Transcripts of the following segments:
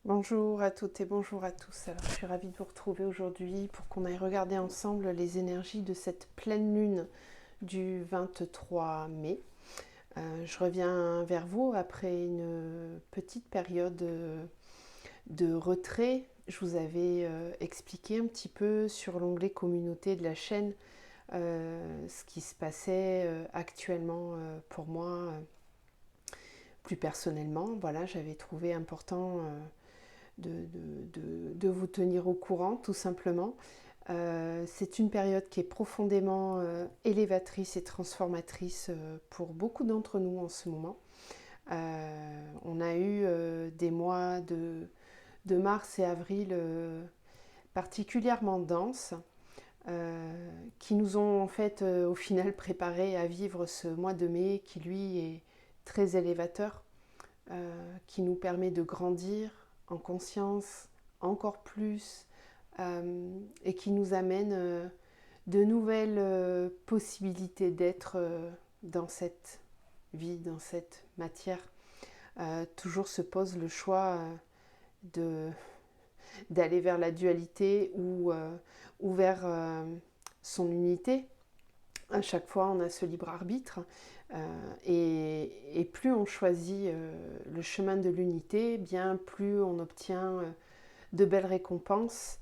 Bonjour à toutes et bonjour à tous. Alors, je suis ravie de vous retrouver aujourd'hui pour qu'on aille regarder ensemble les énergies de cette pleine lune du 23 mai. Je reviens vers vous après une petite période de retrait. Je vous avais expliqué un petit peu sur l'onglet communauté de la chaîne ce qui se passait actuellement pour moi plus personnellement. Voilà, j'avais trouvé important de vous tenir au courant, tout simplement. C'est une période qui est profondément élévatrice et transformatrice pour beaucoup d'entre nous en ce moment. On a eu des mois de mars et avril particulièrement denses qui nous ont en fait au final préparé à vivre ce mois de mai qui lui est très élévateur, qui nous permet de grandir en conscience encore plus et qui nous amène de nouvelles possibilités d'être dans cette vie, dans cette matière. Toujours se pose le choix d'aller vers la dualité ou vers son unité. À chaque fois, on a ce libre arbitre. Et plus on choisit le chemin de l'unité, bien plus on obtient de belles récompenses,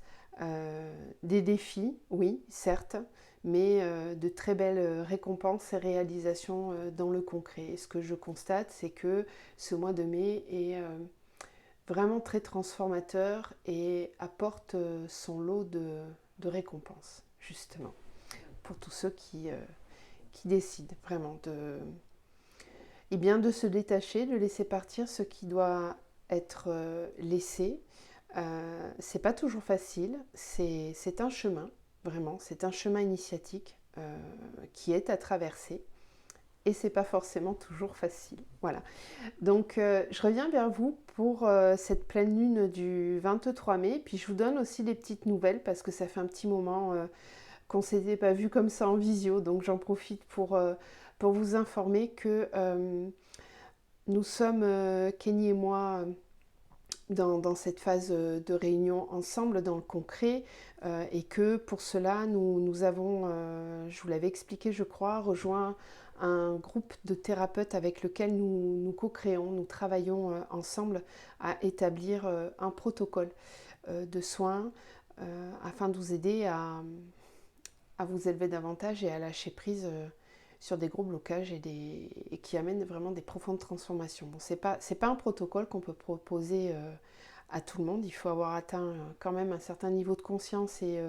des défis, oui, certes, mais de très belles récompenses et réalisations dans le concret. Et ce que je constate, c'est que ce mois de mai est vraiment très transformateur et apporte son lot de récompenses, justement, pour tous ceux qui décident vraiment de se détacher, de laisser partir ce qui doit être laissé. C'est pas toujours facile, c'est un chemin, vraiment, c'est un chemin initiatique qui est à traverser et c'est pas forcément toujours facile. Voilà. Donc je reviens vers vous pour cette pleine lune du 23 mai, puis je vous donne aussi des petites nouvelles parce que ça fait un petit moment qu'on ne s'était pas vu comme ça en visio, donc j'en profite pour vous informer que nous sommes, Kenny et moi, dans cette phase de réunion ensemble dans le concret et que pour cela nous avons, je vous l'avais expliqué je crois, rejoint un groupe de thérapeutes avec lequel nous co-créons, nous travaillons ensemble à établir un protocole de soins afin de vous aider à vous élever davantage et à lâcher prise sur des gros blocages et qui amènent vraiment des profondes transformations. Bon, c'est pas un protocole qu'on peut proposer à tout le monde. Il faut avoir atteint quand même un certain niveau de conscience et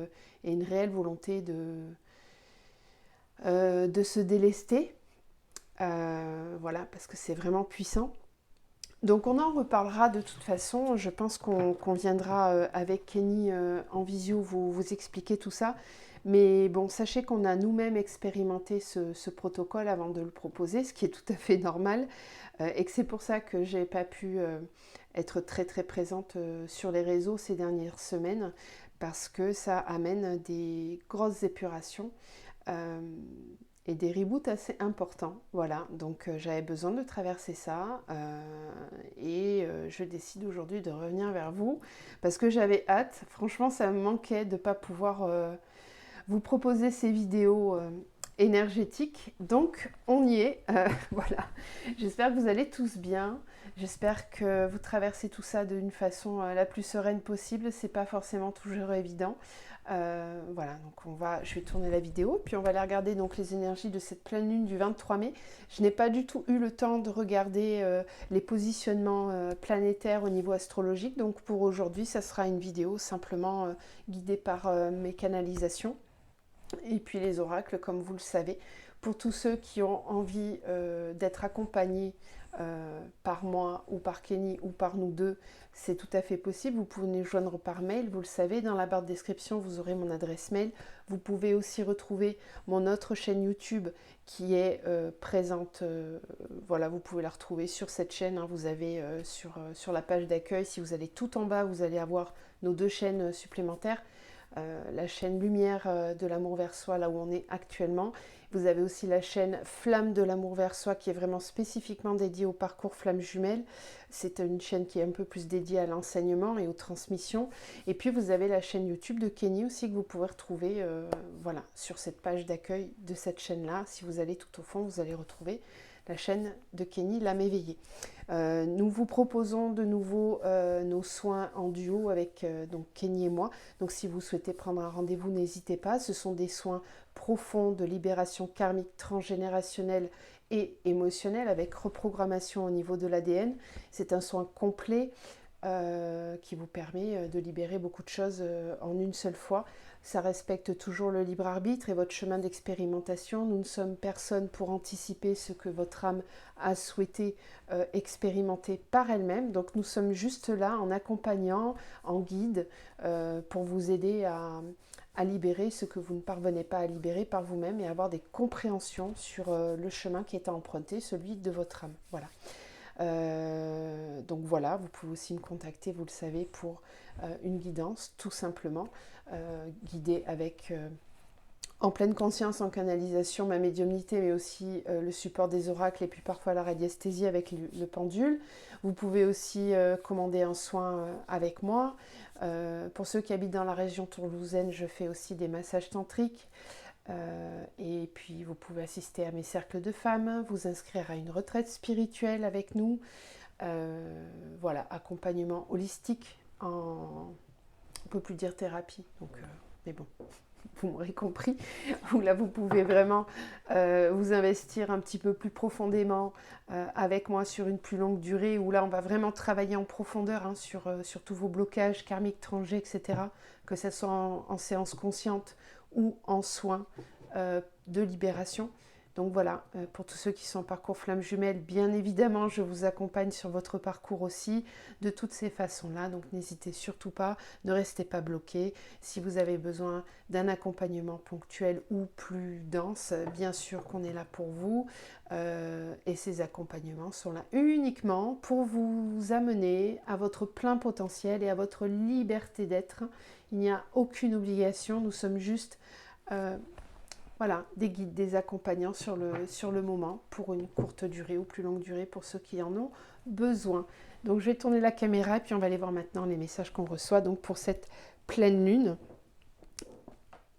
une réelle volonté de se délester. Voilà, parce que c'est vraiment puissant. Donc on en reparlera de toute façon. Je pense qu'on viendra avec Kenny en visio vous expliquer tout ça. Mais bon, sachez qu'on a nous-mêmes expérimenté ce protocole avant de le proposer, ce qui est tout à fait normal, et que c'est pour ça que j'ai pas pu être très très présente sur les réseaux ces dernières semaines, parce que ça amène des grosses épurations et des reboots assez importants. Voilà, donc j'avais besoin de traverser ça et je décide aujourd'hui de revenir vers vous parce que j'avais hâte. Franchement, ça me manquait de ne pas pouvoir vous proposer ces vidéos énergétiques. Donc, on y est. Voilà. J'espère que vous allez tous bien. J'espère que vous traversez tout ça d'une façon la plus sereine possible. C'est pas forcément toujours évident. Voilà, donc je vais tourner la vidéo, puis on va aller regarder donc les énergies de cette pleine lune du 23 mai. Je n'ai pas du tout eu le temps de regarder les positionnements planétaires au niveau astrologique, donc pour aujourd'hui, ça sera une vidéo simplement guidée par mes canalisations. Et puis les oracles, comme vous le savez, pour tous ceux qui ont envie d'être accompagnés par moi ou par Kenny ou par nous deux, c'est tout à fait possible. Vous pouvez nous joindre par mail, vous le savez, dans la barre de description, vous aurez mon adresse mail. Vous pouvez aussi retrouver mon autre chaîne YouTube qui est présente. Voilà, vous pouvez la retrouver sur cette chaîne. Hein, vous avez sur la page d'accueil, si vous allez tout en bas, vous allez avoir nos deux chaînes supplémentaires. La chaîne Lumière de l'amour vers soi, là où on est actuellement, Vous avez aussi la chaîne Flamme de l'amour vers soi qui est vraiment spécifiquement dédiée au parcours Flamme Jumelle. C'est une chaîne qui est un peu plus dédiée à l'enseignement et aux transmissions. Et puis vous avez la chaîne YouTube de Kenny aussi que vous pouvez retrouver voilà, sur cette page d'accueil de cette chaîne-là. Si vous allez tout au fond, vous allez retrouver la chaîne de Kenny, l'âme éveillée. Nous vous proposons de nouveau nos soins en duo avec donc Kenny et moi. Donc si vous souhaitez prendre un rendez-vous, n'hésitez pas. Ce sont des soins profonds de libération karmique transgénérationnelle et émotionnelle avec reprogrammation au niveau de l'ADN. C'est un soin complet qui vous permet de libérer beaucoup de choses en une seule fois. Ça respecte toujours le libre arbitre et votre chemin d'expérimentation. Nous ne sommes personne pour anticiper ce que votre âme a souhaité expérimenter par elle-même. Donc nous sommes juste là en accompagnant, en guide, pour vous aider à libérer ce que vous ne parvenez pas à libérer par vous-même et avoir des compréhensions sur le chemin qui est à emprunter, celui de votre âme. Voilà. Donc voilà, vous pouvez aussi me contacter, vous le savez, pour une guidance, tout simplement, guider avec, en pleine conscience, en canalisation, ma médiumnité, mais aussi le support des oracles et puis parfois la radiesthésie avec le pendule. Vous pouvez aussi commander un soin avec moi. Pour ceux qui habitent dans la région toulousaine, je fais aussi des massages tantriques. Et puis vous pouvez assister à mes cercles de femmes, vous inscrire à une retraite spirituelle avec nous. Voilà, accompagnement holistique, on ne peut plus dire thérapie, donc, mais bon, vous m'aurez compris, où là vous pouvez vraiment vous investir un petit peu plus profondément avec moi sur une plus longue durée, où là on va vraiment travailler en profondeur hein, sur tous vos blocages karmiques, transgés, etc., que ce soit en séance consciente ou en soins de libération. Donc voilà, pour tous ceux qui sont en parcours flamme jumelle, bien évidemment, je vous accompagne sur votre parcours aussi, de toutes ces façons-là. Donc n'hésitez surtout pas, ne restez pas bloqués. Si vous avez besoin d'un accompagnement ponctuel ou plus dense, bien sûr qu'on est là pour vous. Et ces accompagnements sont là uniquement pour vous amener à votre plein potentiel et à votre liberté d'être. Il n'y a aucune obligation, nous sommes juste... voilà, des guides, des accompagnants sur le moment pour une courte durée ou plus longue durée pour ceux qui en ont besoin. Donc je vais tourner la caméra et puis on va aller voir maintenant les messages qu'on reçoit donc pour cette pleine lune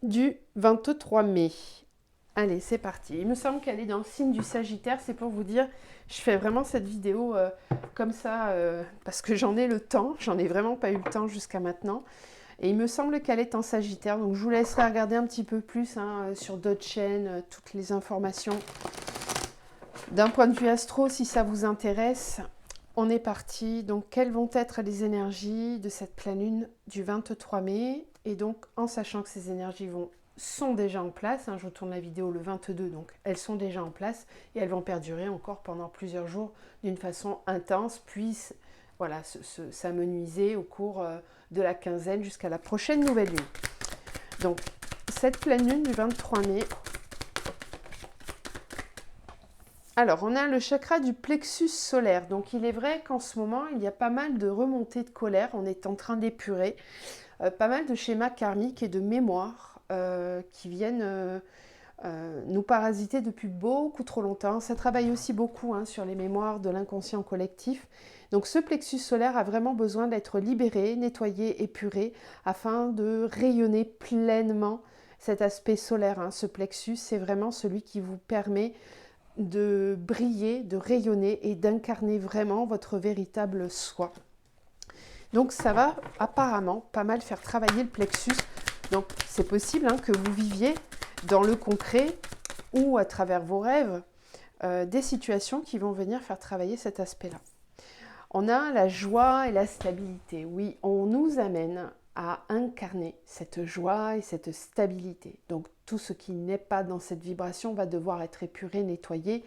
du 23 mai. Allez, c'est parti. Il me semble qu'elle est dans le signe du Sagittaire, c'est pour vous dire, je fais vraiment cette vidéo comme ça parce que j'en ai le temps, j'en ai vraiment pas eu le temps jusqu'à maintenant. Et il me semble qu'elle est en Sagittaire, donc je vous laisserai regarder un petit peu plus hein, sur d'autres chaînes, toutes les informations. D'un point de vue astro, si ça vous intéresse, on est parti. Donc, quelles vont être les énergies de cette pleine lune du 23 mai? Et donc, en sachant que ces énergies sont déjà en place, hein, je vous tourne la vidéo le 22, donc elles sont déjà en place et elles vont perdurer encore pendant plusieurs jours d'une façon intense, puis voilà, s'amenuiser au cours de la quinzaine jusqu'à la prochaine nouvelle lune. Donc, cette pleine lune du 23 mai. Alors, on a le chakra du plexus solaire. Donc, il est vrai qu'en ce moment, il y a pas mal de remontées de colère. On est en train d'épurer pas mal de schémas karmiques et de mémoires qui viennent nous parasiter depuis beaucoup trop longtemps. Ça travaille aussi beaucoup hein, sur les mémoires de l'inconscient collectif. Donc ce plexus solaire a vraiment besoin d'être libéré, nettoyé, épuré, afin de rayonner pleinement cet aspect solaire. Hein. Ce plexus, c'est vraiment celui qui vous permet de briller, de rayonner et d'incarner vraiment votre véritable soi. Donc ça va apparemment pas mal faire travailler le plexus. Donc c'est possible hein, que vous viviez dans le concret ou à travers vos rêves des situations qui vont venir faire travailler cet aspect-là. On a la joie et la stabilité. Oui, on nous amène à incarner cette joie et cette stabilité. Donc tout ce qui n'est pas dans cette vibration va devoir être épuré, nettoyé.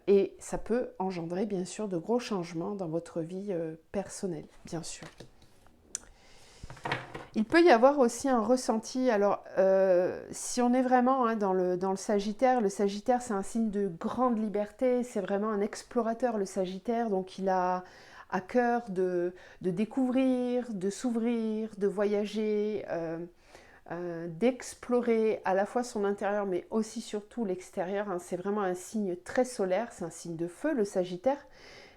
Et ça peut engendrer bien sûr de gros changements dans votre vie personnelle, bien sûr. Il peut y avoir aussi un ressenti, alors si on est vraiment hein, dans le Sagittaire c'est un signe de grande liberté, c'est vraiment un explorateur le Sagittaire, donc il a à cœur de découvrir, de s'ouvrir, de voyager, d'explorer à la fois son intérieur mais aussi surtout l'extérieur. Hein. C'est vraiment un signe très solaire, c'est un signe de feu, le Sagittaire.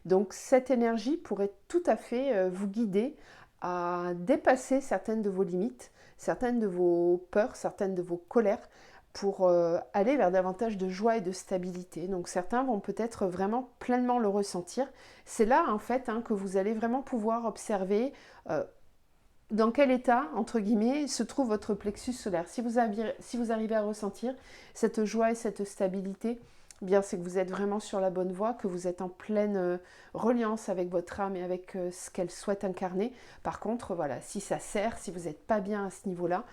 Donc cette énergie pourrait tout à fait vous guider à dépasser certaines de vos limites, certaines de vos peurs, certaines de vos colères pour aller vers davantage de joie et de stabilité. Donc certains vont peut-être vraiment pleinement le ressentir. C'est là en fait que vous allez vraiment pouvoir observer dans quel état, entre guillemets, se trouve votre plexus solaire. Si vous arrivez à ressentir cette joie et cette stabilité, eh bien c'est que vous êtes vraiment sur la bonne voie, que vous êtes en pleine reliance avec votre âme et avec ce qu'elle souhaite incarner. Par contre, voilà, si ça serre, si vous n'êtes pas bien à ce niveau-là,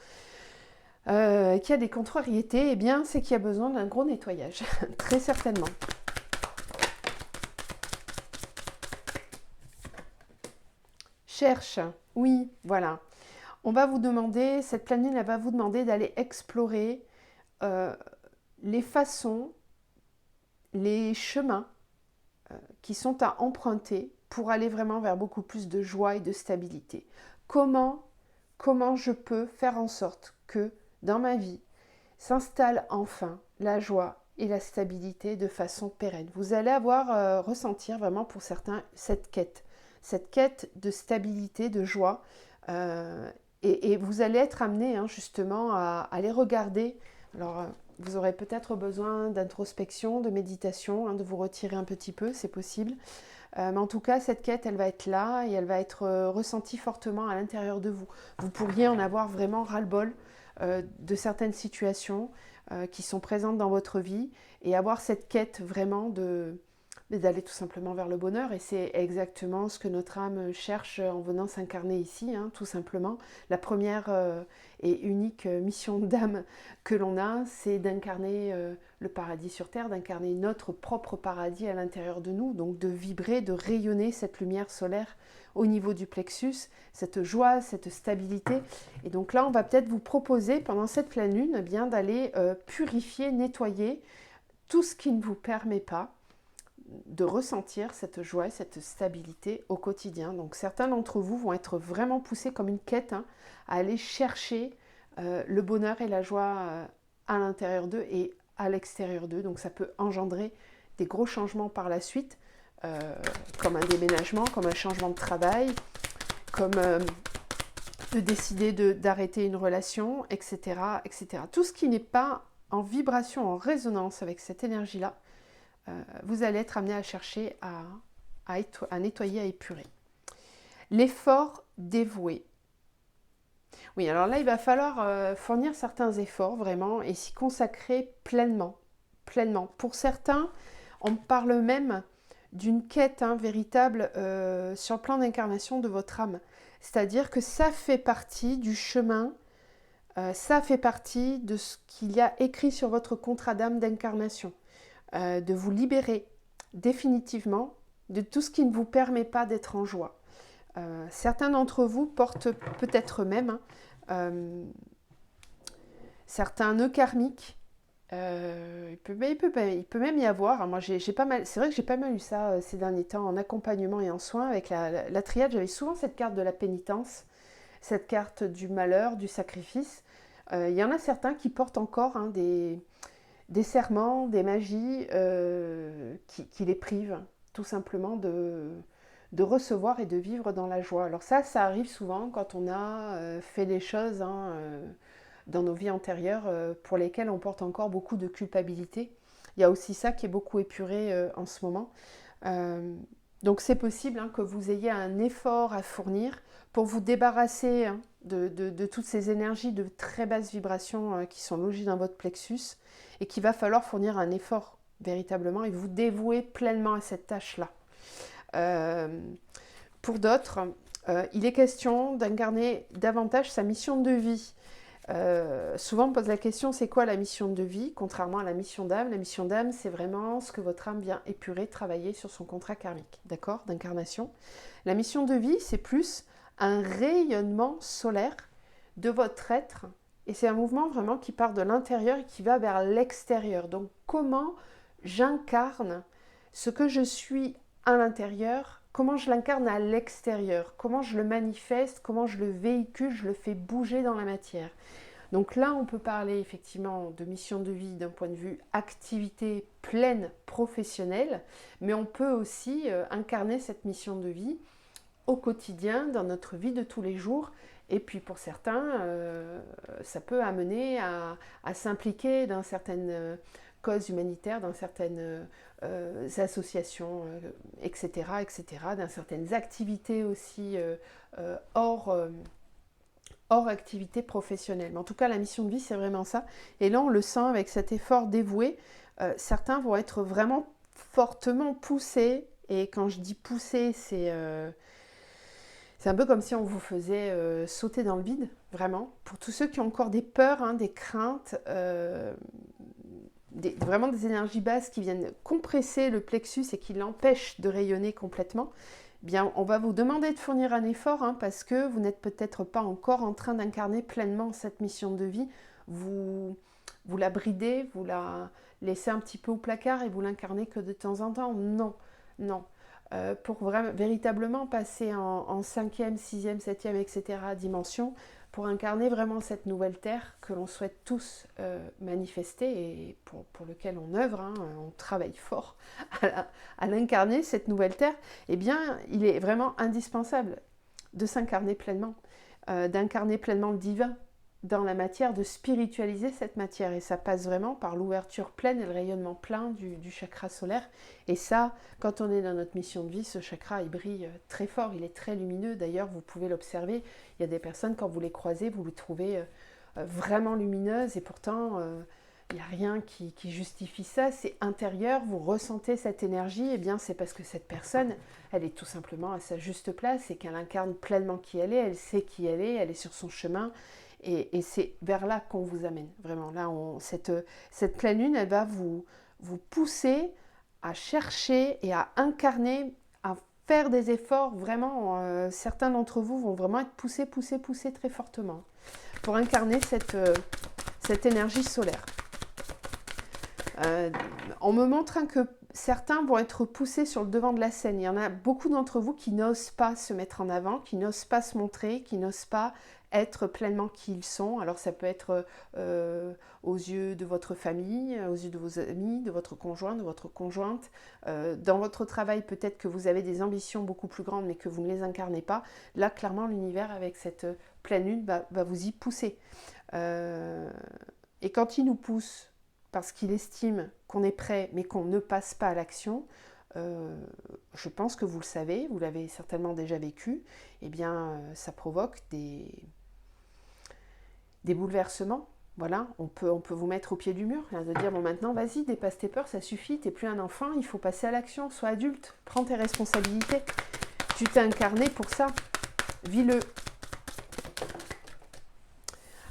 qu'il y a des contrariétés, eh bien c'est qu'il y a besoin d'un gros nettoyage, très certainement. Cherche, oui, voilà. On va vous demander, cette pleine lune, elle va vous demander d'aller explorer les façons, les chemins qui sont à emprunter pour aller vraiment vers beaucoup plus de joie et de stabilité. Comment je peux faire en sorte que dans ma vie s'installe enfin la joie et la stabilité de façon pérenne. Vous allez ressentir vraiment pour certains cette quête de stabilité, de joie, et vous allez être amené justement à aller regarder. Alors, vous aurez peut-être besoin d'introspection, de méditation, de vous retirer un petit peu, c'est possible. Mais en tout cas, cette quête, elle va être là et elle va être ressentie fortement à l'intérieur de vous. Vous pourriez en avoir vraiment ras-le-bol de certaines situations qui sont présentes dans votre vie et avoir cette quête vraiment d'aller tout simplement vers le bonheur. Et c'est exactement ce que notre âme cherche en venant s'incarner ici, tout simplement. La première et unique mission d'âme que l'on a, c'est d'incarner le paradis sur Terre, d'incarner notre propre paradis à l'intérieur de nous, donc de vibrer, de rayonner cette lumière solaire au niveau du plexus, cette joie, cette stabilité. Et donc là, on va peut-être vous proposer, pendant cette pleine lune, eh bien, d'aller purifier, nettoyer tout ce qui ne vous permet pas de ressentir cette joie, cette stabilité au quotidien. Donc certains d'entre vous vont être vraiment poussés comme une quête à aller chercher le bonheur et la joie à l'intérieur d'eux et à l'extérieur d'eux. Donc ça peut engendrer des gros changements par la suite, comme un déménagement, comme un changement de travail, comme de décider d'arrêter une relation, etc., etc. Tout ce qui n'est pas en vibration, en résonance avec cette énergie-là, vous allez être amené à chercher à nettoyer, à épurer. L'effort dévoué. Oui, alors là, il va falloir fournir certains efforts vraiment et s'y consacrer pleinement. Pour certains, on parle même d'une quête véritable sur le plan d'incarnation de votre âme. C'est-à-dire que ça fait partie du chemin, ça fait partie de ce qu'il y a écrit sur votre contrat d'âme d'incarnation. De vous libérer définitivement de tout ce qui ne vous permet pas d'être en joie. Certains d'entre vous portent peut-être même certains nœuds karmiques. Il peut même y avoir, moi c'est vrai que j'ai pas mal eu ça ces derniers temps en accompagnement et en soins avec la triade. J'avais souvent cette carte de la pénitence, cette carte du malheur, du sacrifice. Il y en a certains qui portent encore des serments, des magies qui les privent tout simplement de recevoir et de vivre dans la joie. Alors ça arrive souvent quand on a fait des choses dans nos vies antérieures pour lesquelles on porte encore beaucoup de culpabilité. Il y a aussi ça qui est beaucoup épuré en ce moment. Donc c'est possible que vous ayez un effort à fournir pour vous débarrasser de toutes ces énergies de très basse vibration qui sont logées dans votre plexus et qu'il va falloir fournir un effort véritablement et vous dévouer pleinement à cette tâche-là. Pour d'autres, il est question d'incarner davantage sa mission de vie. Souvent on pose la question, c'est quoi la mission de vie? Contrairement à la mission d'âme, la mission d'âme c'est vraiment ce que votre âme vient épurer, travailler sur son contrat karmique, d'accord, d'incarnation. La mission de vie c'est plus un rayonnement solaire de votre être et c'est un mouvement vraiment qui part de l'intérieur et qui va vers l'extérieur. Donc comment j'incarne ce que je suis à l'intérieur, comment je l'incarne à l'extérieur, comment je le manifeste, comment je le véhicule, je le fais bouger dans la matière. Donc là, on peut parler effectivement de mission de vie d'un point de vue activité pleine professionnelle, mais on peut aussi incarner cette mission de vie au quotidien, dans notre vie de tous les jours. Et puis pour certains, ça peut amener à s'impliquer dans certaines causes humanitaires, dans certaines associations, etc., etc., dans certaines activités aussi hors activité professionnelle. Mais en tout cas, la mission de vie, c'est vraiment ça. Et là, on le sent avec cet effort dévoué. Certains vont être vraiment fortement poussés. Et quand je dis poussés, c'est un peu comme si on vous faisait sauter dans le vide, vraiment. Pour tous ceux qui ont encore des peurs, hein, des craintes, vraiment des énergies basses qui viennent compresser le plexus et qui l'empêchent de rayonner complètement, eh bien, on va vous demander de fournir un effort hein, parce que vous n'êtes peut-être pas encore en train d'incarner pleinement cette mission de vie. Vous la bridez, vous la laissez un petit peu au placard et vous l'incarnez que de temps en temps. Non, non. Pour véritablement passer en 5e, 6e, 7e, etc. dimension, pour incarner vraiment cette nouvelle terre que l'on souhaite tous manifester et pour lequel on œuvre, hein, on travaille fort à l'incarner, cette nouvelle terre, eh bien, il est vraiment indispensable de s'incarner pleinement, d'incarner pleinement le divin dans la matière, de spiritualiser cette matière. Et ça passe vraiment par l'ouverture pleine et le rayonnement plein du chakra solaire. Et ça, quand on est dans notre mission de vie, ce chakra, il brille très fort, il est très lumineux. D'ailleurs, vous pouvez l'observer. Il y a des personnes, quand vous les croisez, vous les trouvez vraiment lumineuses. Et pourtant, il n'y a rien qui justifie ça. C'est intérieur, vous ressentez cette énergie. Et bien, c'est parce que cette personne, elle est tout simplement à sa juste place et qu'elle incarne pleinement qui elle sait qui elle est sur son chemin. Et c'est vers là qu'on vous amène, vraiment. Là, cette pleine lune, elle va vous pousser à chercher et à incarner, à faire des efforts. Vraiment, certains d'entre vous vont vraiment être poussés très fortement pour incarner cette énergie solaire. En me montrant que certains vont être poussés sur le devant de la scène. Il y en a beaucoup d'entre vous qui n'osent pas se mettre en avant, qui n'osent pas se montrer, qui n'osent pas être pleinement qui ils sont. Alors ça peut être aux yeux de votre famille, aux yeux de vos amis, de votre conjoint, de votre conjointe. Dans votre travail, peut-être que vous avez des ambitions beaucoup plus grandes, mais que vous ne les incarnez pas. Là, clairement, l'univers, avec cette pleine lune, va vous y pousser. Et quand il nous pousse, parce qu'il estime qu'on est prêt, mais qu'on ne passe pas à l'action, je pense que vous le savez, vous l'avez certainement déjà vécu, eh bien, ça provoque des bouleversements. Voilà, on peut vous mettre au pied du mur, de dire, bon maintenant, vas-y, dépasse tes peurs, ça suffit, t'es plus un enfant, il faut passer à l'action, sois adulte, prends tes responsabilités. Tu t'es incarné pour ça, vis-le.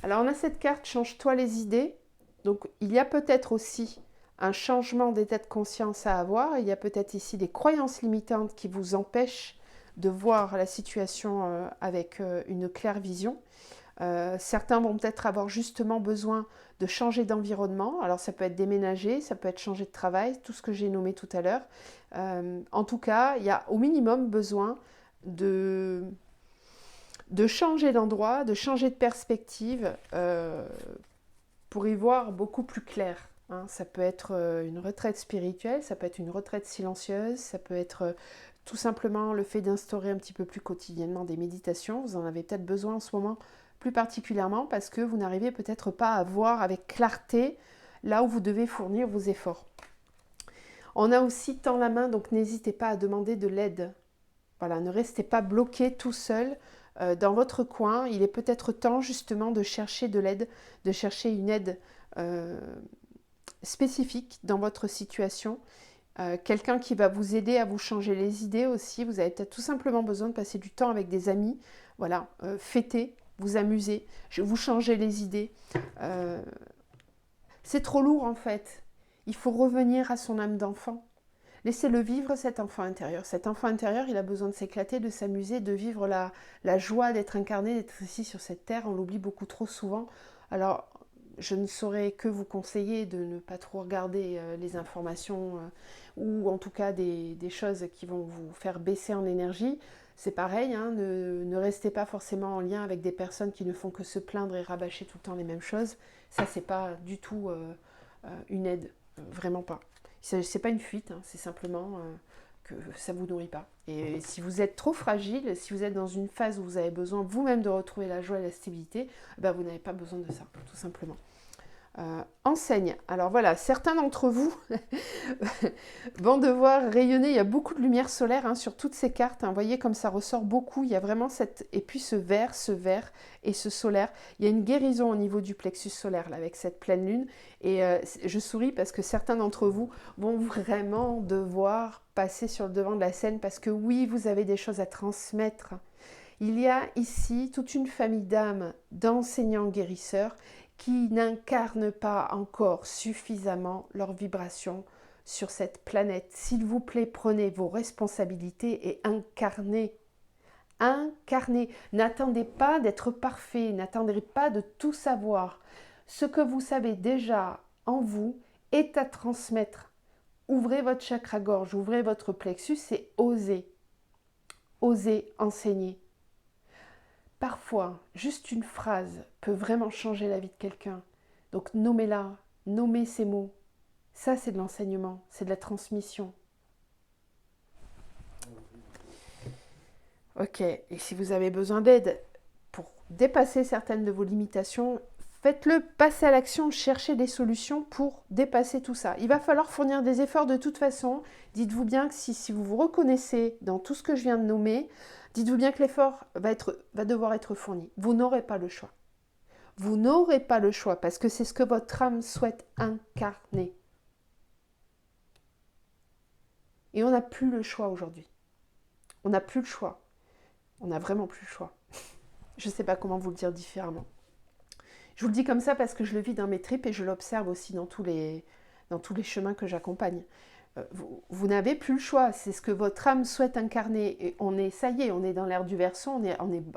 Alors, on a cette carte, change-toi les idées. Donc, il y a peut-être aussi un changement d'état de conscience à avoir. Il y a peut-être ici des croyances limitantes qui vous empêchent de voir la situation avec une claire vision. Certains vont peut-être avoir justement besoin de changer d'environnement. Alors, ça peut être déménager, ça peut être changer de travail, tout ce que j'ai nommé tout à l'heure. En tout cas, il y a au minimum besoin de changer d'endroit, de changer de perspective pour y voir beaucoup plus clair. Hein. Ça peut être une retraite spirituelle, ça peut être une retraite silencieuse, ça peut être tout simplement le fait d'instaurer un petit peu plus quotidiennement des méditations. Vous en avez peut-être besoin en ce moment plus particulièrement parce que vous n'arrivez peut-être pas à voir avec clarté là où vous devez fournir vos efforts. On a aussi tend la main, donc n'hésitez pas à demander de l'aide. Voilà, ne restez pas bloqué tout seul dans votre coin. Il est peut-être temps justement de chercher de l'aide, de chercher une aide spécifique dans votre situation. Quelqu'un qui va vous aider à vous changer les idées aussi. Vous avez peut-être tout simplement besoin de passer du temps avec des amis. Voilà, fêter, vous amuser, vous changer les idées. C'est trop lourd en fait. Il faut revenir à son âme d'enfant. Laissez-le vivre, cet enfant intérieur. Cet enfant intérieur, il a besoin de s'éclater, de s'amuser, de vivre la joie d'être incarné, d'être ici sur cette terre. On l'oublie beaucoup trop souvent. Alors, je ne saurais que vous conseiller de ne pas trop regarder les informations ou en tout cas des choses qui vont vous faire baisser en énergie. c'est pareil, hein, ne restez pas forcément en lien avec des personnes qui ne font que se plaindre et rabâcher tout le temps les mêmes choses. Ça, c'est pas du tout une aide, vraiment pas. C'est pas une fuite, hein, c'est simplement que ça vous nourrit pas. Et si vous êtes trop fragile, si vous êtes dans une phase où vous avez besoin vous-même de retrouver la joie et la stabilité, ben vous n'avez pas besoin de ça, tout simplement. Enseigne. Alors voilà, certains d'entre vous vont devoir rayonner. Il y a beaucoup de lumière solaire hein, sur toutes ces cartes. Hein. Vous voyez comme ça ressort beaucoup. Il y a vraiment cette... Et puis ce vert et ce solaire. Il y a une guérison au niveau du plexus solaire là, avec cette pleine lune. Et je souris parce que certains d'entre vous vont vraiment devoir passer sur le devant de la scène parce que oui, vous avez des choses à transmettre. Il y a ici toute une famille d'âmes, d'enseignants guérisseurs qui n'incarnent pas encore suffisamment leur vibration sur cette planète. S'il vous plaît, prenez vos responsabilités et incarnez. Incarnez. N'attendez pas d'être parfait, n'attendez pas de tout savoir. Ce que vous savez déjà en vous est à transmettre. Ouvrez votre chakra-gorge, ouvrez votre plexus et osez. Osez enseigner. Parfois, juste une phrase peut vraiment changer la vie de quelqu'un. Donc nommez-la, nommez ces mots. Ça, c'est de l'enseignement, c'est de la transmission. Ok, et si vous avez besoin d'aide pour dépasser certaines de vos limitations, faites-le, passez à l'action, cherchez des solutions pour dépasser tout ça. Il va falloir fournir des efforts de toute façon. Dites-vous bien que si vous vous reconnaissez dans tout ce que je viens de nommer, dites-vous bien que l'effort va devoir être fourni. Vous n'aurez pas le choix. Vous n'aurez pas le choix parce que c'est ce que votre âme souhaite incarner. Et on n'a plus le choix aujourd'hui. On n'a plus le choix. On n'a vraiment plus le choix. Je ne sais pas comment vous le dire différemment. Je vous le dis comme ça parce que je le vis dans mes tripes et je l'observe aussi dans tous les chemins que j'accompagne. Vous n'avez plus le choix, c'est ce que votre âme souhaite incarner. Et ça y est, on est dans l'ère du Verseau,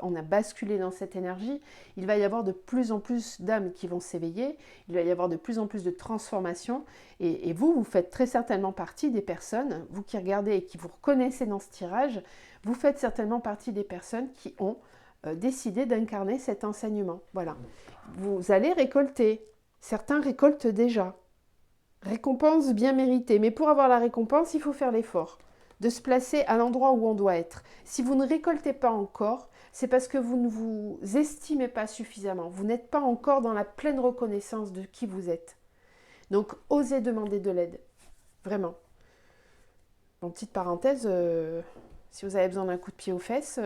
on a basculé dans cette énergie. Il va y avoir de plus en plus d'âmes qui vont s'éveiller, il va y avoir de plus en plus de transformations. Et vous faites très certainement partie des personnes, vous qui regardez et qui vous reconnaissez dans ce tirage, vous faites certainement partie des personnes qui ont décidé d'incarner cet enseignement. Voilà. Vous allez récolter. Certains récoltent déjà. Récompense bien méritée. Mais pour avoir la récompense, il faut faire l'effort de se placer à l'endroit où on doit être. Si vous ne récoltez pas encore, c'est parce que vous ne vous estimez pas suffisamment. Vous n'êtes pas encore dans la pleine reconnaissance de qui vous êtes. Donc, osez demander de l'aide. Vraiment. En petite parenthèse, si vous avez besoin d'un coup de pied aux fesses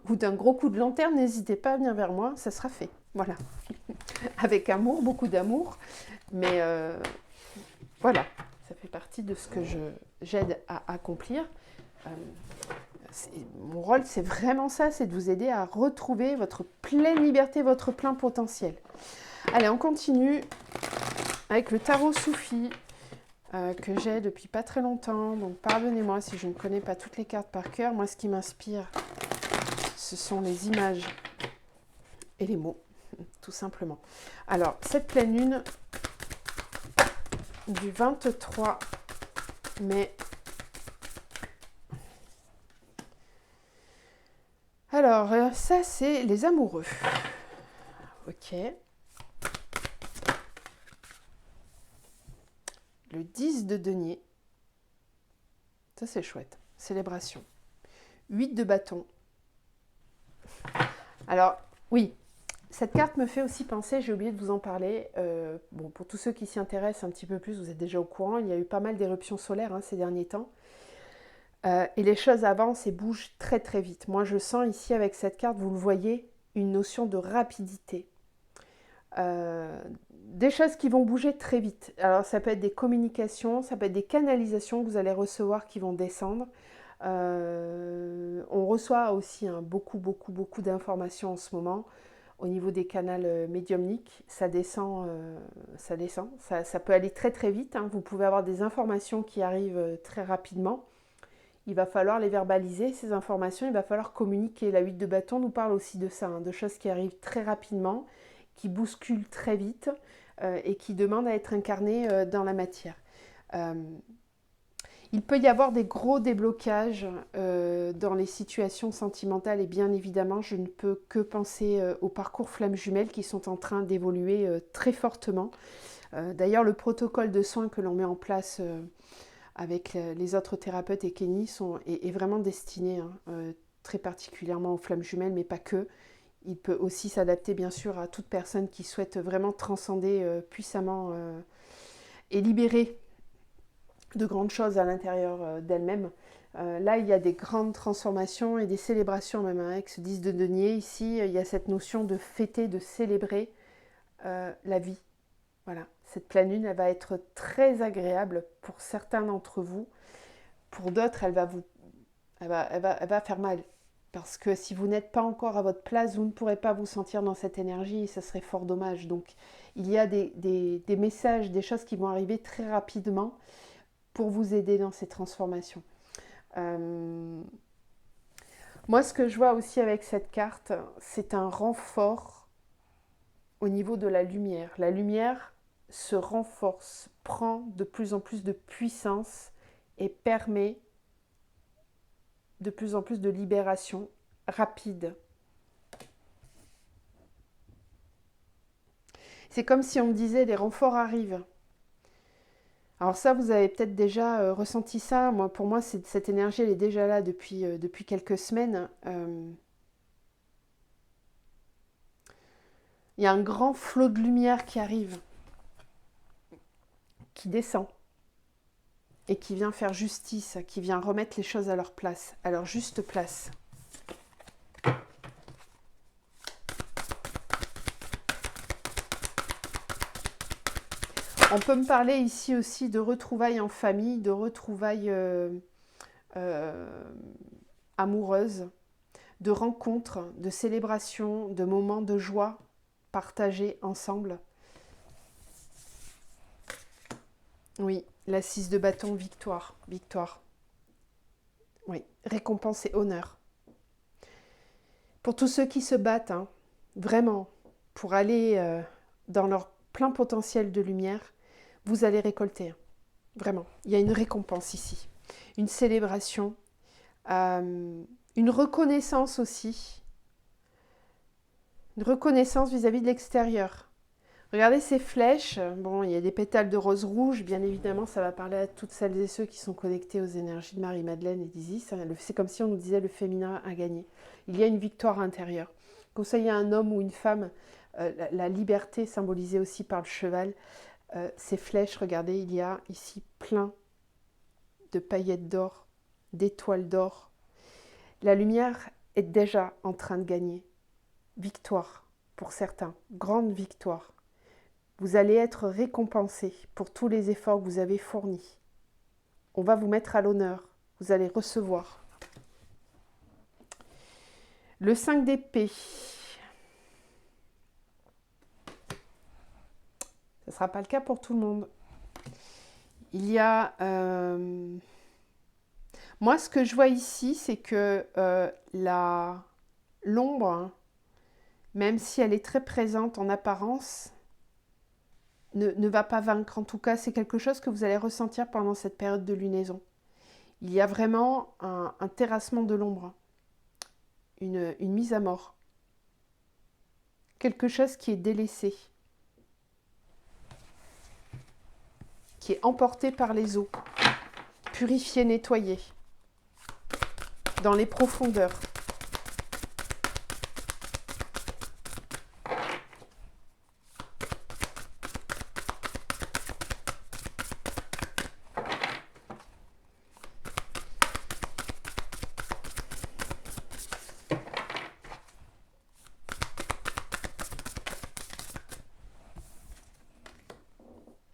ou d'un gros coup de lanterne, n'hésitez pas à venir vers moi, ça sera fait. Voilà. Avec amour, beaucoup d'amour. Mais voilà, ça fait partie de ce que j'aide à accomplir. Mon rôle, c'est vraiment ça, c'est de vous aider à retrouver votre pleine liberté, votre plein potentiel. Allez, on continue avec le tarot Soufi que j'ai depuis pas très longtemps. Donc pardonnez-moi si je ne connais pas toutes les cartes par cœur. Moi, ce qui m'inspire, ce sont les images et les mots, tout simplement. Alors, cette pleine lune du 23 mai. Alors, ça, c'est les amoureux. Ok. Le 10 de denier. Ça, c'est chouette. Célébration. 8 de bâton. Alors, oui, cette carte me fait aussi penser, j'ai oublié de vous en parler, bon, pour tous ceux qui s'y intéressent un petit peu plus, vous êtes déjà au courant, il y a eu pas mal d'éruptions solaires hein, ces derniers temps. Et les choses avancent et bougent très très vite. Moi, je sens ici avec cette carte, vous le voyez, une notion de rapidité. Des choses qui vont bouger très vite. Alors, ça peut être des communications, ça peut être des canalisations que vous allez recevoir qui vont descendre. On reçoit aussi hein, beaucoup d'informations en ce moment. Au niveau des canaux médiumniques, ça descend, ça peut aller très très vite. Hein. Vous pouvez avoir des informations qui arrivent très rapidement. Il va falloir les verbaliser, ces informations, il va falloir communiquer. La 8 de bâton nous parle aussi de ça, hein, de choses qui arrivent très rapidement, qui bousculent très vite et qui demandent à être incarnées dans la matière. Il peut y avoir des gros déblocages dans les situations sentimentales et bien évidemment, je ne peux que penser aux parcours flammes jumelles qui sont en train d'évoluer très fortement. D'ailleurs, le protocole de soins que l'on met en place avec les autres thérapeutes et Kenny est vraiment destiné très particulièrement aux flammes jumelles, mais pas que. Il peut aussi s'adapter bien sûr à toute personne qui souhaite vraiment transcender puissamment et libérer de grandes choses à l'intérieur d'elle-même. Là, il y a des grandes transformations et des célébrations même avec ce 10 de denier. Ici, il y a cette notion de fêter, de célébrer la vie. Voilà, cette pleine lune, elle va être très agréable pour certains d'entre vous. Pour d'autres, elle va faire mal. Parce que si vous n'êtes pas encore à votre place, vous ne pourrez pas vous sentir dans cette énergie et ce serait fort dommage. Donc, il y a des messages, des choses qui vont arriver très rapidement pour vous aider dans ces transformations. Moi, ce que je vois aussi avec cette carte, c'est un renfort au niveau de la lumière. La lumière se renforce, prend de plus en plus de puissance et permet de plus en plus de libération rapide. C'est comme si on me disait les renforts arrivent. Alors ça, vous avez peut-être déjà ressenti ça. Moi, pour moi, cette énergie, elle est déjà là depuis quelques semaines. Il y a un grand flot de lumière qui arrive, qui descend et qui vient faire justice, qui vient remettre les choses à leur place, à leur juste place. On peut me parler ici aussi de retrouvailles en famille, de retrouvailles amoureuses, de rencontres, de célébrations, de moments de joie partagés ensemble. Oui, la 6 de bâton, victoire, victoire. Oui, récompense et honneur. Pour tous ceux qui se battent, hein, vraiment, pour aller dans leur plein potentiel de lumière, vous allez récolter. Vraiment, il y a une récompense ici. Une célébration, une reconnaissance aussi. Une reconnaissance vis-à-vis de l'extérieur. Regardez ces flèches. Bon, il y a des pétales de rose rouge. Bien évidemment, ça va parler à toutes celles et ceux qui sont connectés aux énergies de Marie-Madeleine et d'Isis. C'est comme si on nous disait le féminin a gagné. Il y a une victoire intérieure. Quand ça y a un homme ou une femme, la liberté symbolisée aussi par le cheval, ces flèches, regardez, il y a ici plein de paillettes d'or, d'étoiles d'or. La lumière est déjà en train de gagner. Victoire pour certains, grande victoire. Vous allez être récompensé pour tous les efforts que vous avez fournis. On va vous mettre à l'honneur. Vous allez recevoir. Le 5 d'épée. Ce ne sera pas le cas pour tout le monde. Il y a... Moi, ce que je vois ici, c'est que l'ombre, même si elle est très présente en apparence, ne va pas vaincre. En tout cas, c'est quelque chose que vous allez ressentir pendant cette période de lunaison. Il y a vraiment un terrassement de l'ombre, une mise à mort. Quelque chose qui est délaissé, qui est emporté par les eaux, purifié, nettoyé, dans les profondeurs.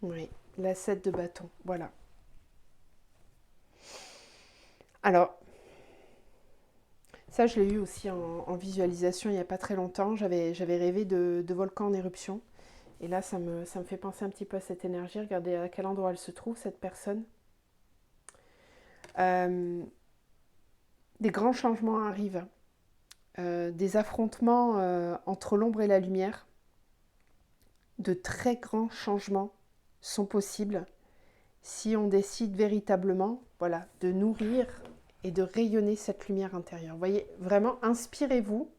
Oui, la 7 de bâton, voilà. Alors, ça je l'ai eu aussi en visualisation il n'y a pas très longtemps. J'avais rêvé de volcans en éruption. Et là, ça me fait penser un petit peu à cette énergie. Regardez à quel endroit elle se trouve, cette personne. Des grands changements arrivent. Des affrontements entre l'ombre et la lumière. De très grands changements sont possibles. si on décide véritablement, voilà, de nourrir et de rayonner cette lumière intérieure. Vous voyez, vraiment, inspirez-vous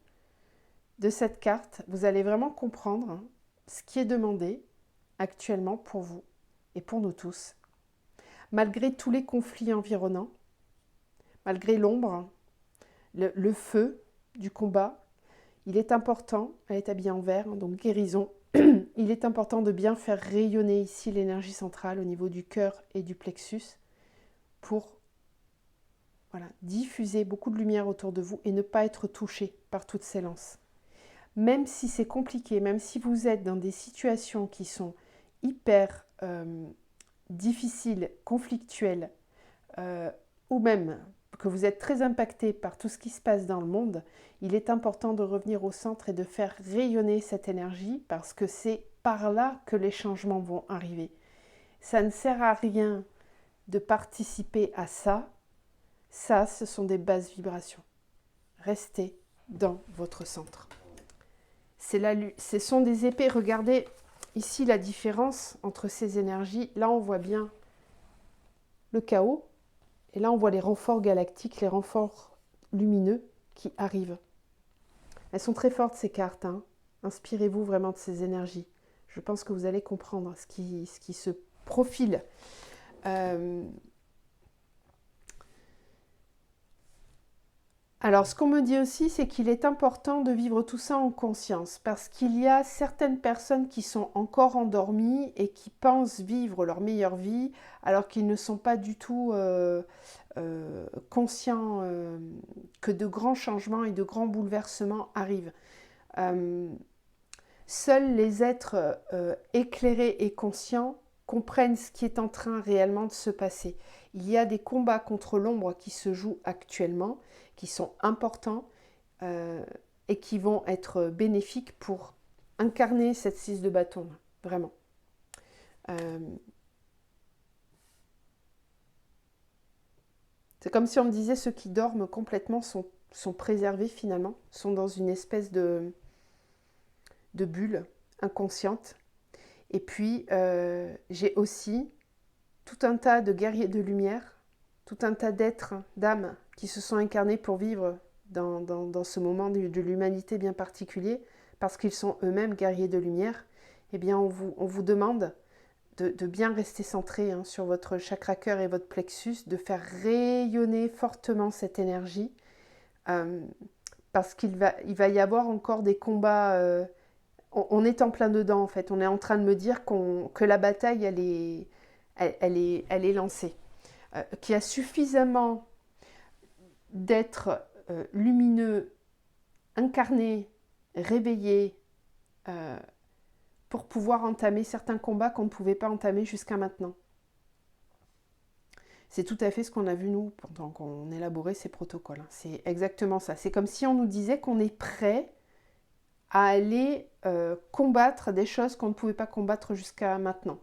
de cette carte. Vous allez vraiment comprendre hein, ce qui est demandé actuellement pour vous et pour nous tous. Malgré tous les conflits environnants, malgré l'ombre, le feu du combat, il est important, elle est habillée en vert, donc guérison, il est important de bien faire rayonner ici l'énergie centrale au niveau du cœur et du plexus pour voilà, diffuser beaucoup de lumière autour de vous et ne pas être touché par toutes ces lances. Même si c'est compliqué, même si vous êtes dans des situations qui sont hyper difficiles, conflictuelles, ou même que vous êtes très impacté par tout ce qui se passe dans le monde, il est important de revenir au centre et de faire rayonner cette énergie parce que c'est par là que les changements vont arriver. Ça ne sert à rien de participer à ça. Ça, ce sont des basses vibrations. Restez dans votre centre. Ce sont des épées. Regardez ici la différence entre ces énergies. Là, on voit bien le chaos. Et là, on voit les renforts galactiques, les renforts lumineux qui arrivent. Elles sont très fortes, ces cartes. Hein. Inspirez-vous vraiment de ces énergies. Je pense que vous allez comprendre ce qui se profile. Alors, ce qu'on me dit aussi, c'est qu'il est important de vivre tout ça en conscience, parce qu'il y a certaines personnes qui sont encore endormies et qui pensent vivre leur meilleure vie, alors qu'ils ne sont pas du tout conscients que de grands changements et de grands bouleversements arrivent. Seuls les êtres éclairés et conscients comprennent ce qui est en train réellement de se passer. Il y a des combats contre l'ombre qui se jouent actuellement, qui sont importants et qui vont être bénéfiques pour incarner cette 6 de bâton, vraiment. C'est comme si on me disait ceux qui dorment complètement sont préservés finalement, sont dans une espèce de bulle inconsciente. Et puis, j'ai aussi tout un tas de guerriers de lumière, tout un tas d'êtres, d'âmes qui se sont incarnés pour vivre dans ce moment de l'humanité bien particulier, parce qu'ils sont eux-mêmes guerriers de lumière. Eh bien, on vous demande de bien rester centré hein, sur votre chakra cœur et votre plexus, de faire rayonner fortement cette énergie, parce qu'il va y avoir encore des combats. On est en plein dedans en fait. On est en train de me dire que la bataille elle est lancée. Qu'il y a suffisamment d'êtres lumineux, incarnés, réveillés, pour pouvoir entamer certains combats qu'on ne pouvait pas entamer jusqu'à maintenant. C'est tout à fait ce qu'on a vu nous pendant qu'on élaborait ces protocoles. Hein. C'est exactement ça. C'est comme si on nous disait qu'on est prêt à aller combattre des choses qu'on ne pouvait pas combattre jusqu'à maintenant.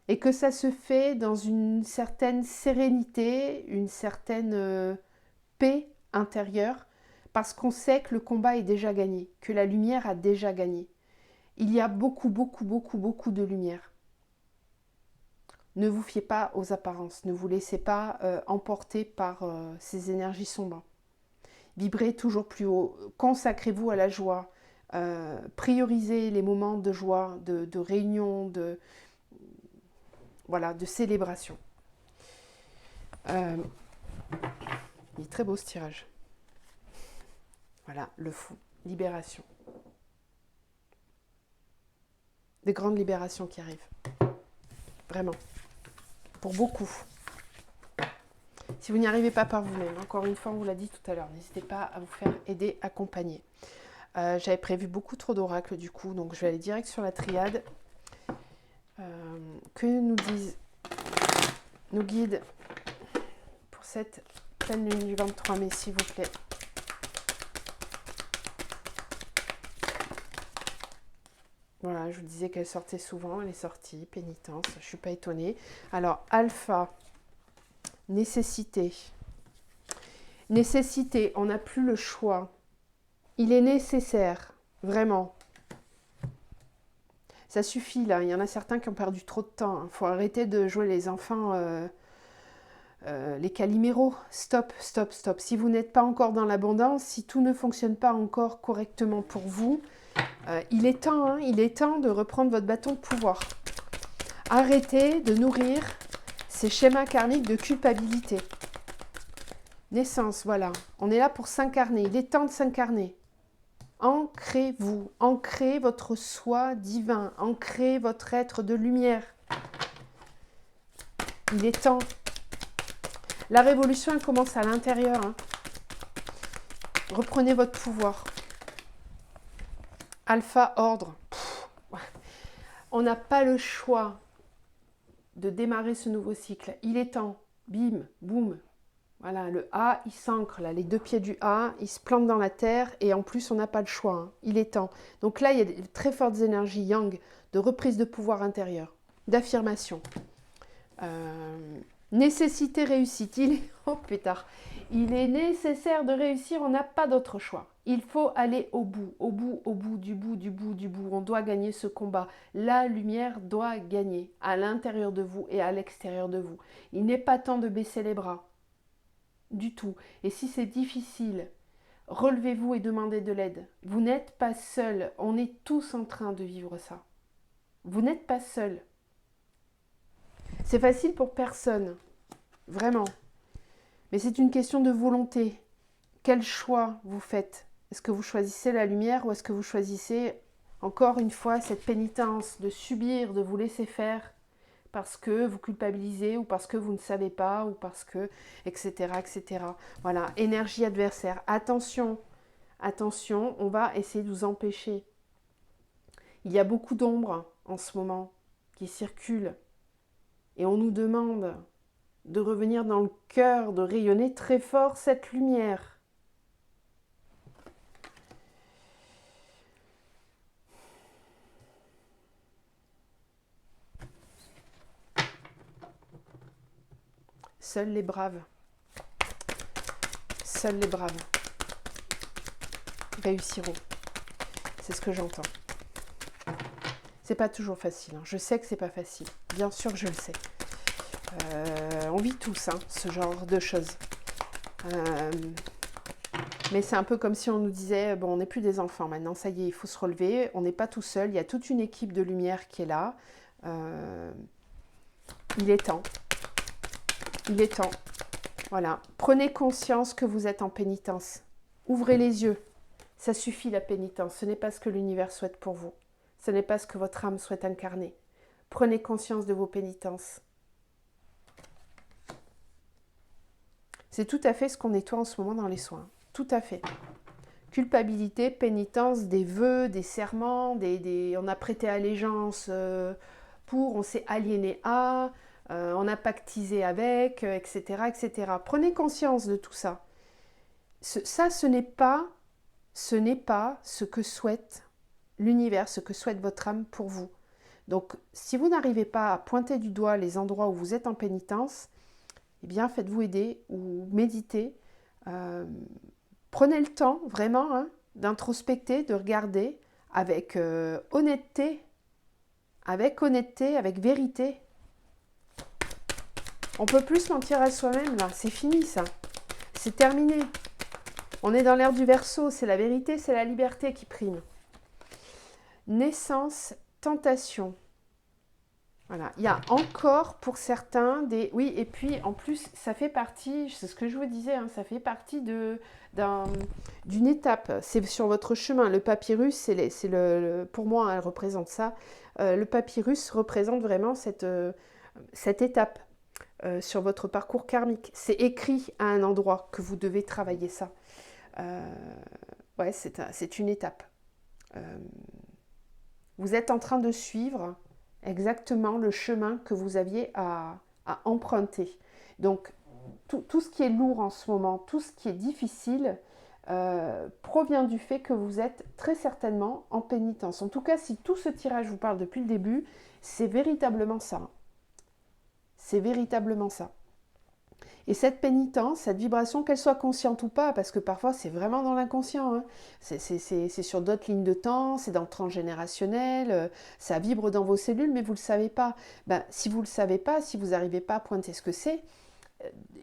Et que ça se fait dans une certaine sérénité, une certaine paix intérieure, parce qu'on sait que le combat est déjà gagné, que la lumière a déjà gagné. Il y a beaucoup, beaucoup, beaucoup, beaucoup de lumière. Ne vous fiez pas aux apparences, ne vous laissez pas emporter par ces énergies sombres. Vibrez toujours plus haut, consacrez-vous à la joie, priorisez les moments de joie, de réunion, de célébration. Il est très beau ce tirage. Voilà, le fou, libération. Des grandes libérations qui arrivent. Vraiment. Pour beaucoup. Si vous n'y arrivez pas par vous-même, encore une fois, on vous l'a dit tout à l'heure, n'hésitez pas à vous faire aider, accompagner. J'avais prévu beaucoup trop d'oracles du coup, donc je vais aller direct sur la triade. Que nous disent nos guides pour cette pleine lune du 23 mai, s'il vous plaît. Voilà, je vous disais qu'elle sortait souvent, elle est sortie, pénitence, je ne suis pas étonnée. Alors, alpha, nécessité. Nécessité, on n'a plus le choix. Il est nécessaire, vraiment. Ça suffit là, il y en a certains qui ont perdu trop de temps. Il faut arrêter de jouer les enfants, les caliméros. Stop, stop, stop. Si vous n'êtes pas encore dans l'abondance, si tout ne fonctionne pas encore correctement pour vous, il est temps, hein, il est temps de reprendre votre bâton de pouvoir. Arrêtez de nourrir ces schémas karmiques de culpabilité. Naissance, voilà. On est là pour s'incarner. Il est temps de s'incarner. Ancrez-vous. Ancrez votre soi divin. Ancrez votre être de lumière. Il est temps. La révolution, elle commence à l'intérieur. Hein. Reprenez votre pouvoir. Alpha, ordre. On n'a pas le choix de démarrer ce nouveau cycle. Il est temps. Bim, boum. Voilà, le A, il s'ancre, là, les deux pieds du A, il se plante dans la terre, et en plus, on n'a pas le choix, hein. Il est temps. Donc là, il y a des très fortes énergies yang, de reprise de pouvoir intérieur, d'affirmation. Nécessité, réussite. Oh pétard, il est nécessaire de réussir, on n'a pas d'autre choix. Il faut aller au bout, au bout, au bout, du bout, du bout, du bout. On doit gagner ce combat. La lumière doit gagner à l'intérieur de vous et à l'extérieur de vous. Il n'est pas temps de baisser les bras. Du tout. Et si c'est difficile, relevez-vous et demandez de l'aide. Vous n'êtes pas seul. On est tous en train de vivre ça. Vous n'êtes pas seul. C'est facile pour personne. Vraiment. Mais c'est une question de volonté. Quel choix vous faites? Est-ce que vous choisissez la lumière ou est-ce que vous choisissez, encore une fois, cette pénitence de subir, de vous laisser faire parce que vous culpabilisez ou parce que vous ne savez pas ou parce que, etc., etc. Voilà, énergie adversaire. Attention, attention, on va essayer de vous empêcher. Il y a beaucoup d'ombres en ce moment qui circulent et on nous demande de revenir dans le cœur, de rayonner très fort cette lumière. Seuls les braves réussiront. C'est ce que j'entends. C'est pas toujours facile. Hein. Je sais que c'est pas facile. Bien sûr que je le sais. On vit tous ce genre de choses. Mais c'est un peu comme si on nous disait, bon, on n'est plus des enfants maintenant, ça y est, il faut se relever. On n'est pas tout seul. Il y a toute une équipe de lumière qui est là. Il est temps. Il est temps. Voilà. Prenez conscience que vous êtes en pénitence. Ouvrez les yeux. Ça suffit la pénitence. Ce n'est pas ce que l'univers souhaite pour vous. Ce n'est pas ce que votre âme souhaite incarner. Prenez conscience de vos pénitences. C'est tout à fait ce qu'on nettoie en ce moment dans les soins. Tout à fait. Culpabilité, pénitence, des vœux, des serments, on a prêté allégeance pour, on s'est aliéné à... on a pactisé avec, etc., etc. Prenez conscience de tout ça. Ce n'est pas ce que souhaite l'univers, ce que souhaite votre âme pour vous. Donc, si vous n'arrivez pas à pointer du doigt les endroits où vous êtes en pénitence, eh bien, faites-vous aider ou méditez. Prenez le temps, vraiment, d'introspecter, de regarder avec honnêteté, avec vérité. On ne peut plus se mentir à soi-même, là. C'est fini, ça. C'est terminé. On est dans l'ère du Verseau. C'est la vérité, c'est la liberté qui prime. Naissance, tentation. Voilà. Il y a encore, pour certains, des... Oui, et puis, en plus, ça fait partie, c'est ce que je vous disais, ça fait partie d'une étape. C'est sur votre chemin. Le papyrus, pour moi, elle représente ça. Le papyrus représente vraiment cette étape. Sur votre parcours karmique. C'est écrit à un endroit que vous devez travailler ça. Ouais, c'est une étape. Vous êtes en train de suivre exactement le chemin que vous aviez à emprunter. Donc, tout ce qui est lourd en ce moment, tout ce qui est difficile, provient du fait que vous êtes très certainement en pénitence. En tout cas, si tout ce tirage vous parle depuis le début, c'est véritablement ça. C'est véritablement ça. Et cette pénitence, cette vibration, qu'elle soit consciente ou pas, parce que parfois c'est vraiment dans l'inconscient, hein. C'est sur d'autres lignes de temps, c'est dans le transgénérationnel, ça vibre dans vos cellules, mais vous ne le savez pas. Ben, si vous ne le savez pas, si vous n'arrivez pas à pointer ce que c'est,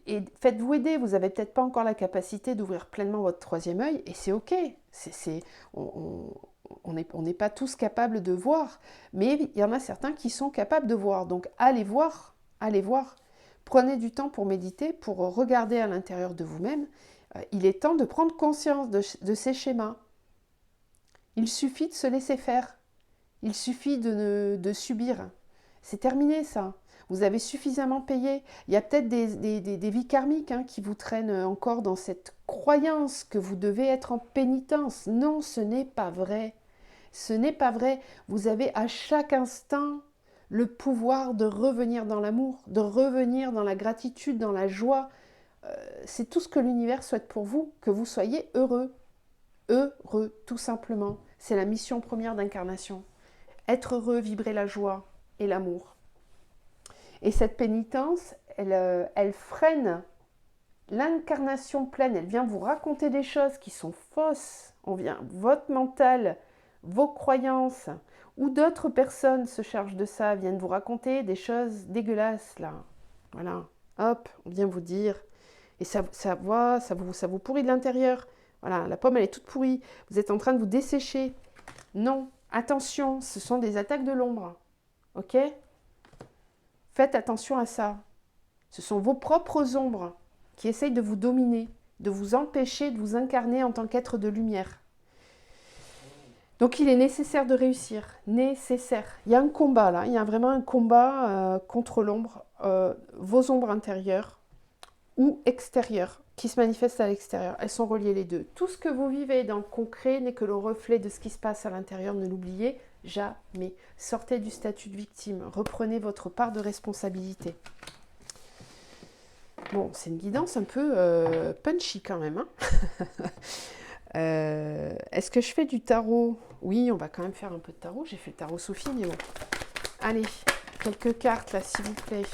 et faites-vous aider, vous n'avez peut-être pas encore la capacité d'ouvrir pleinement votre troisième œil, et c'est ok. On n'est pas tous capables de voir, mais il y en a certains qui sont capables de voir. Donc allez voir, allez voir. Prenez du temps pour méditer, pour regarder à l'intérieur de vous-même. Il est temps de prendre conscience de ces schémas. Il suffit de se laisser faire. Il suffit de subir. C'est terminé ça. Vous avez suffisamment payé. Il y a peut-être des vies karmiques hein, qui vous traînent encore dans cette croyance que vous devez être en pénitence. Non, ce n'est pas vrai. Ce n'est pas vrai. Vous avez à chaque instant le pouvoir de revenir dans l'amour, de revenir dans la gratitude, dans la joie. C'est tout ce que l'univers souhaite pour vous, que vous soyez heureux. Heureux, tout simplement. C'est la mission première d'incarnation. Être heureux, vibrer la joie et l'amour. Et cette pénitence, elle freine l'incarnation pleine. Elle vient vous raconter des choses qui sont fausses. Votre mental, vos croyances ou d'autres personnes se chargent de ça, viennent vous raconter des choses dégueulasses là. Voilà, hop, on vient vous dire. Et ça vous pourrit de l'intérieur. Voilà, la pomme elle est toute pourrie. Vous êtes en train de vous dessécher. Non, attention, ce sont des attaques de l'ombre. Ok ? Faites attention à ça. Ce sont vos propres ombres qui essayent de vous dominer, de vous empêcher de vous incarner en tant qu'être de lumière. Donc il est nécessaire de réussir, nécessaire. Il y a un combat là, il y a vraiment un combat contre l'ombre, vos ombres intérieures ou extérieures qui se manifestent à l'extérieur. Elles sont reliées les deux. Tout ce que vous vivez dans le concret n'est que le reflet de ce qui se passe à l'intérieur, ne l'oubliez jamais. Sortez du statut de victime, reprenez votre part de responsabilité. Bon, c'est une guidance un peu punchy quand même. Hein. Est-ce que je fais du tarot? Oui, on va quand même faire un peu de tarot. J'ai fait le tarot Sophie, mais bon. Allez, quelques cartes là, s'il vous plaît,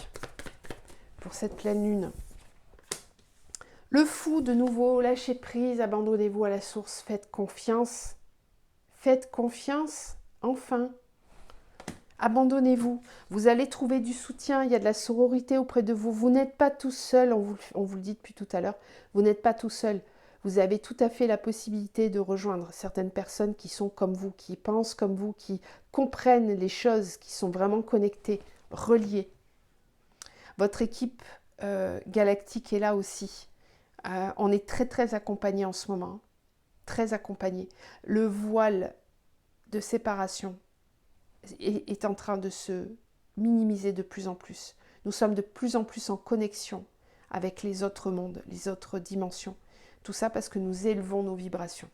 pour cette pleine lune. Le fou, de nouveau, lâchez prise, abandonnez-vous à la source, faites confiance. Faites confiance, enfin. Abandonnez-vous. Vous allez trouver du soutien, il y a de la sororité auprès de vous. Vous n'êtes pas tout seul, on vous le dit depuis tout à l'heure, vous n'êtes pas tout seul. Vous avez tout à fait la possibilité de rejoindre certaines personnes qui sont comme vous, qui pensent comme vous, qui comprennent les choses, qui sont vraiment connectées, reliées. Votre équipe galactique est là aussi. On est très très accompagnés en ce moment, très accompagnés. Le voile de séparation est en train de se minimiser de plus en plus. Nous sommes de plus en plus en connexion avec les autres mondes, les autres dimensions. Tout ça parce que nous élevons nos vibrations.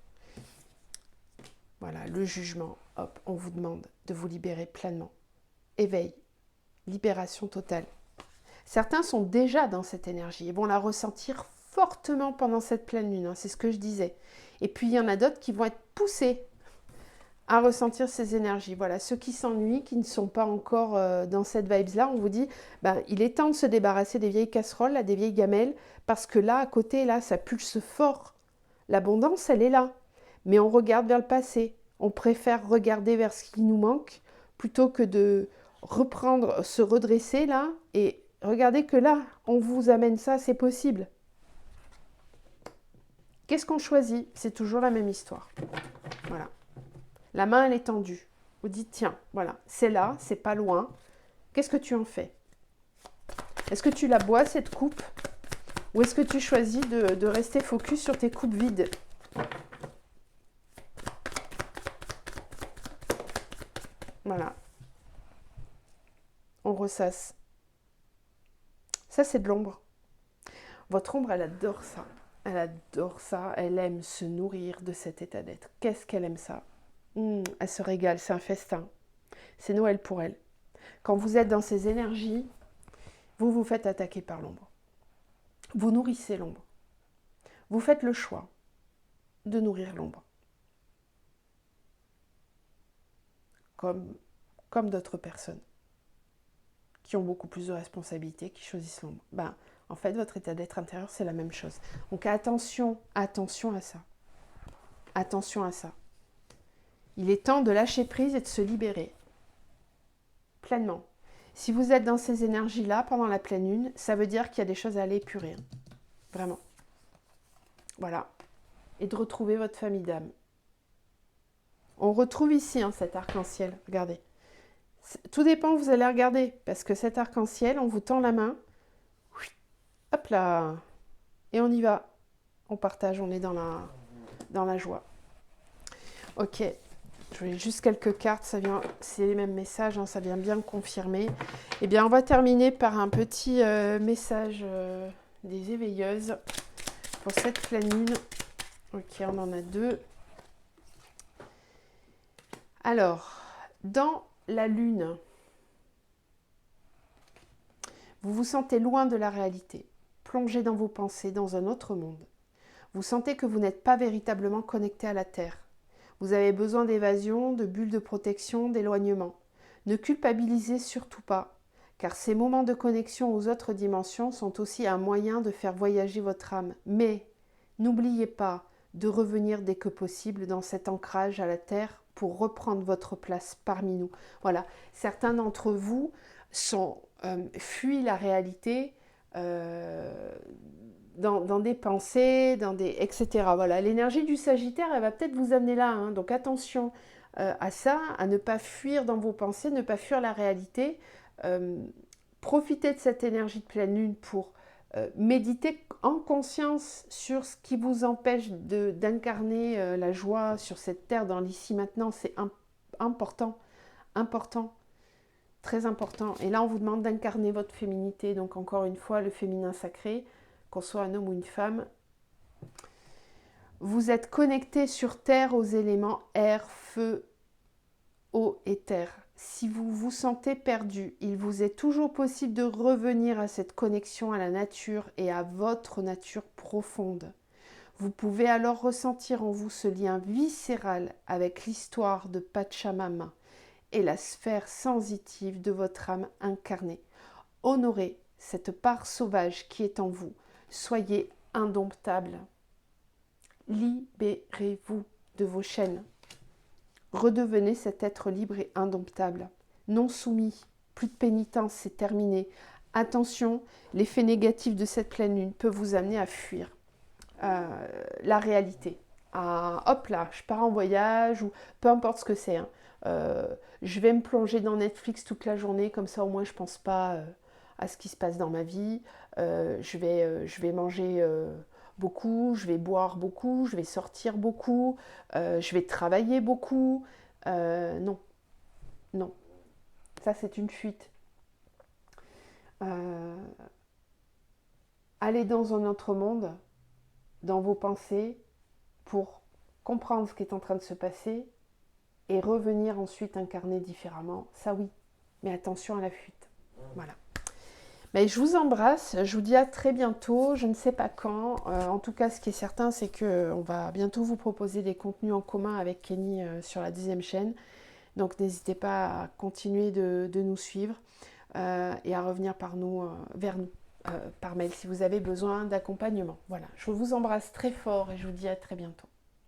Voilà, le jugement, hop, on vous demande de vous libérer pleinement. Éveil, libération totale. Certains sont déjà dans cette énergie et vont la ressentir fortement pendant cette pleine lune, hein, c'est ce que je disais. Et puis il y en a d'autres qui vont être poussés à ressentir ces énergies. Voilà, ceux qui s'ennuient, qui ne sont pas encore dans cette vibes-là, on vous dit, il est temps de se débarrasser des vieilles casseroles, là, des vieilles gamelles, parce que là, à côté, là, ça pulse fort. L'abondance, elle est là. Mais on regarde vers le passé. On préfère regarder vers ce qui nous manque, plutôt que de reprendre, se redresser, là, et regardez que là, on vous amène ça, c'est possible. Qu'est-ce qu'on choisit? C'est toujours la même histoire. Voilà. La main, elle est tendue. Vous dites, tiens, voilà, c'est là, c'est pas loin. Qu'est-ce que tu en fais? Est-ce que tu la bois, cette coupe? Ou est-ce que tu choisis de rester focus sur tes coupes vides? Voilà. On ressasse. Ça, c'est de l'ombre. Votre ombre, elle adore ça. Elle adore ça. Elle aime se nourrir de cet état d'être. Qu'est-ce qu'elle aime ça? Elle se régale, c'est un festin. C'est Noël pour elle. Quand vous êtes dans ces énergies, vous vous faites attaquer par l'ombre. Vous nourrissez l'ombre. Vous faites le choix de nourrir l'ombre. Comme d'autres personnes qui ont beaucoup plus de responsabilités, qui choisissent l'ombre. En fait, votre état d'être intérieur, c'est la même chose. Donc attention, attention à ça. Attention à ça. Il est temps de lâcher prise et de se libérer. Pleinement. Si vous êtes dans ces énergies-là pendant la pleine lune, ça veut dire qu'il y a des choses à aller épurer. Vraiment. Voilà. Et de retrouver votre famille d'âme. On retrouve ici cet arc-en-ciel. Regardez. Tout dépend où vous allez regarder. Parce que cet arc-en-ciel, on vous tend la main. Hop là. Et on y va. On partage, on est dans la joie. Ok. Je voulais juste quelques cartes, c'est les mêmes messages, ça vient bien confirmer. Eh bien, on va terminer par un petit message des éveilleuses pour cette pleine lune. Ok, on en a 2. Alors, dans la lune, vous vous sentez loin de la réalité, plongé dans vos pensées, dans un autre monde. Vous sentez que vous n'êtes pas véritablement connecté à la Terre. Vous avez besoin d'évasion, de bulles de protection, d'éloignement. Ne culpabilisez surtout pas, car ces moments de connexion aux autres dimensions sont aussi un moyen de faire voyager votre âme. Mais n'oubliez pas de revenir dès que possible dans cet ancrage à la Terre pour reprendre votre place parmi nous. Voilà, certains d'entre vous fuient la réalité dans des pensées, etc. Voilà, l'énergie du Sagittaire, elle va peut-être vous amener là. Donc attention à ça, à ne pas fuir dans vos pensées, ne pas fuir la réalité. Profitez de cette énergie de pleine lune pour méditer en conscience sur ce qui vous empêche d'incarner la joie sur cette terre dans l'ici maintenant. C'est important, très important. Et là, on vous demande d'incarner votre féminité. Donc encore une fois, le féminin sacré, qu'on soit un homme ou une femme. Vous êtes connecté sur Terre aux éléments air, feu, eau et terre. Si vous vous sentez perdu, il vous est toujours possible de revenir à cette connexion à la nature et à votre nature profonde. Vous pouvez alors ressentir en vous ce lien viscéral avec l'histoire de Pachamama et la sphère sensitive de votre âme incarnée. Honorez cette part sauvage qui est en vous. Soyez indomptable. Libérez-vous de vos chaînes. Redevenez cet être libre et indomptable. Non soumis. Plus de pénitence, c'est terminé. Attention, l'effet négatif de cette pleine lune peut vous amener à fuir la réalité. Hop là, je pars en voyage ou peu importe ce que c'est. Je vais me plonger dans Netflix toute la journée, comme ça au moins je pense pas à ce qui se passe dans ma vie. Je vais manger beaucoup, je vais boire beaucoup, je vais sortir beaucoup, je vais travailler beaucoup. Non, non, ça c'est une fuite. Allez dans un autre monde, dans vos pensées, pour comprendre ce qui est en train de se passer et revenir ensuite incarner différemment. Ça oui, mais attention à la fuite. Voilà. Mais je vous embrasse, je vous dis à très bientôt, je ne sais pas quand. En tout cas, ce qui est certain, c'est qu'on va bientôt vous proposer des contenus en commun avec Kenny sur la 2e chaîne. Donc n'hésitez pas à continuer de nous suivre et à revenir vers nous par mail si vous avez besoin d'accompagnement. Voilà, je vous embrasse très fort et je vous dis à très bientôt.